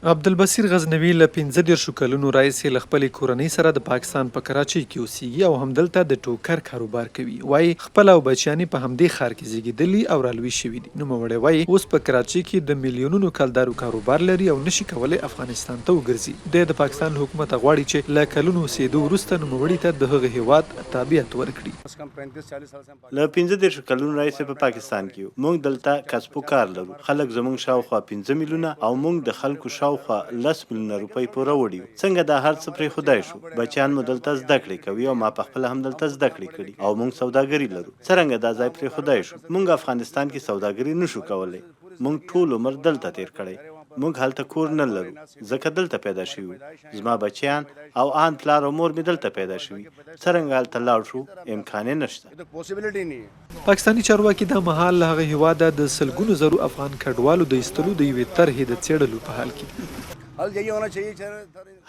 عبدالبصیر غزنوي له 15 کلونو راهیسې له خپلې کورنۍ سره د پاکستان په کراچۍ کې اوسېږي او همدلته د ټوکر کاروبار کوي. وایي خپل او بچیان یې په همدې ښار کې زیږېدلي او رالوي شوي دي. نوموړی وایي اوس په کراچۍ کې د میلیونونو کلدارو کاروبار لري او نشي کولی افغانستان ته وګرځي. دی د پاکستان حکومت غواړي چې له کلونو اوسېدو وروسته نوموړي ته د هغه هیواد تابعیت ورکړي. له 15 کلونو راهیسې په پاکستان کې یو. موږ دلته کسب و کار لرو. خلک زموږ شاوخوا 15 میلیونه او موږ د خلکو شاوخوا 10 میلیونه روپۍ پوره وړي. څنګه دا هر څه پرېښودای شو؟ بچیان مو دلته زده کړې کوي او ما پخپله هم دلته زده کړې کړي او موږ سوداګري لرو. څرنګه دا ځای پرېښودای شو؟ موږ افغانستان کې سوداګري نشو کولی. موږ ټول عمر دلته تیر کړی. موږ هلته کور نه لرو ځکه دلته پیدا شوي. زما بچیان او آن پلار او مور مې دلته پیدا شوي. څرنګه هلته لاړ شو؟ امکان یې نشته. پاکستاني چارواکي دا مهال له هغه هیواده د سلګونو زرو افغان کډوالو د ایستلو د یوې طرحې د څېړلو په حال کې.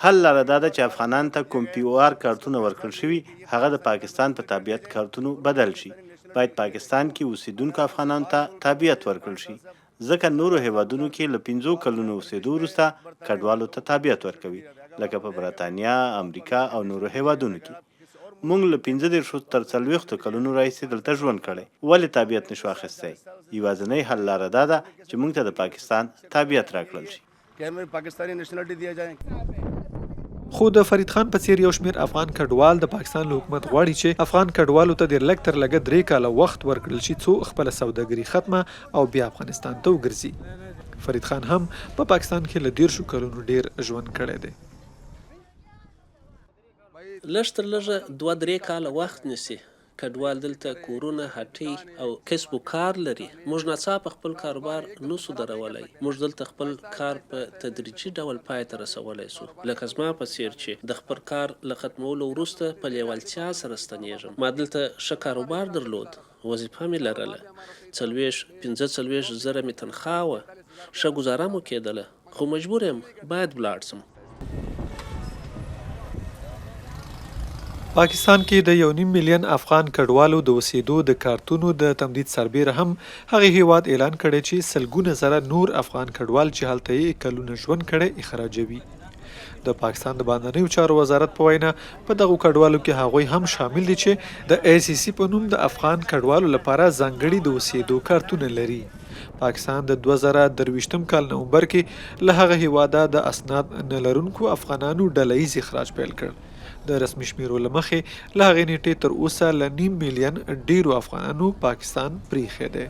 حل لاره دا ده چې افغانانو ته کوم پی او آر کارتونه ورکړل شوي هغه د پاکستان په تابعیت کارتونو بدل شي. باید پاکستان کې اوسیدونکو افغانانو ته تابعیت ورکړل شي ځکه نورو هیوادونو کې له 15 کلونو اوسېدو وروسته کډوالو ته تابعیت ورکوي لکه په برطانیا، امریکا او نورو هیوادونو کې. موږ له 15 تر 40 کلونو راهیسې دلته ژوند کړی. ولې تابعیت نشو اخیستی؟ یوازینۍ حل لاره دا ده چې موږ ته د پاکستان تابعیت راکړل شي. خو د فرید خان په څیر یو شمېر افغان کډوال د پاکستان له حکومت غواړي چې افغان کډوالو ته د لږ تر لږه 3 کاله وخت ورکړل شي څو خپله سوداګري ختمه او بیا افغانستان ته وګرځي. فرید خان هم په پاکستان کې له 10 کلونو ډیر ژوند کړی دی. لږ تر لږه 2-3 کاله وخت نیسي. کډوال دلته کورونه، هټۍ او کسب و کار لري. موږ ناڅاپه خپل کاروبار نسو درولی. موږ دلته خپل کار په تدریجي ډول پای ته رسولی سو. لکه زما په څیر چې د خپل کار له ختمولو وروسته په لیوالتیا سره ستنېږم. ما دلته ښه کاروبار درلود، وظیفه مې لرله، 45 زره مې تنخواه وه، ښه ګزاره مو کېدله، خو مجبور یم باید ولاړ سم. پاکستان کې د 1.5 میلیون افغان کډوالو د اوسېدو د کارتونو د تمدید سربیره هم هغه هیواد اعلان کړی چې سلګونه زره نور افغان کډوال چې هلته یې کلونه ژوند کړی اخراجوي. د پاکستان د بهرنیو چارو وزارت په وینا په دغو کډوالو کې هغوی هم شامل دي چې د ICC په نوم د افغان کډوالو لپاره ځانګړي د اوسېدو کارتونه لري. پاکستان د 2023 کال نومبر کې له هغه هیواده د اسناد نه لرونکو افغانانو ډله ییز اخراج پیل کړ. د رسمي شمیرو له مخې له هغې نیټې تر اوسه له 1.5 میلیون ډیرو افغانانو پاکستان پریښی دی.